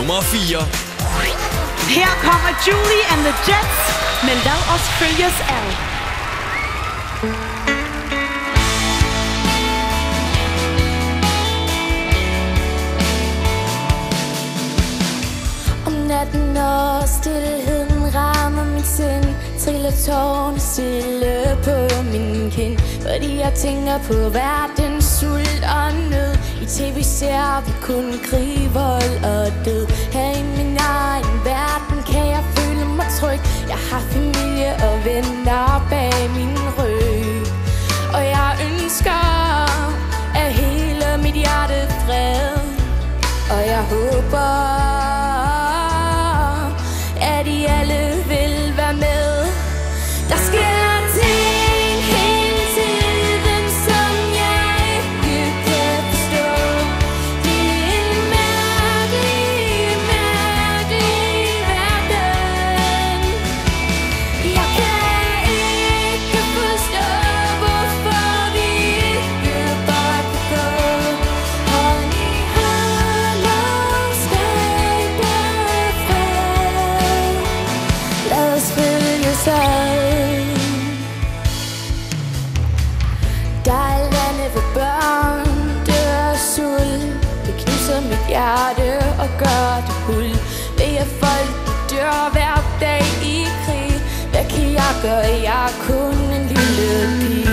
nummer 4. Her kommer Julie and the Jets, men lad os følges ad. Om natten, når stillheden rammer mit sind, triller tårerne stille på min kind, fordi jeg tænker på verdens sult og nød. I tv ser vi kun krig, vold og død. Her i min egen verden kan jeg føle mig tryg. Jeg har familie og venner bag min ryg, og jeg ønsker af hele mit hjerte fred. Og jeg håber, at I alle vil være med. Der sker ting hele tiden, som jeg ikke kan forstå. Det er en mærkelig, mærkelig verden. Jeg kan ikke forstå, hvorfor vi ikke bare kan gå hånd i hånd og skabe fred. Lad os følges ad. Der er lande, hvor børn dør af sult. Det knuser mit hjerte og gør det hul. Ved at folk dør hver dag i krig. Hvad kan jeg gøre? Jeg er kun en lille pige.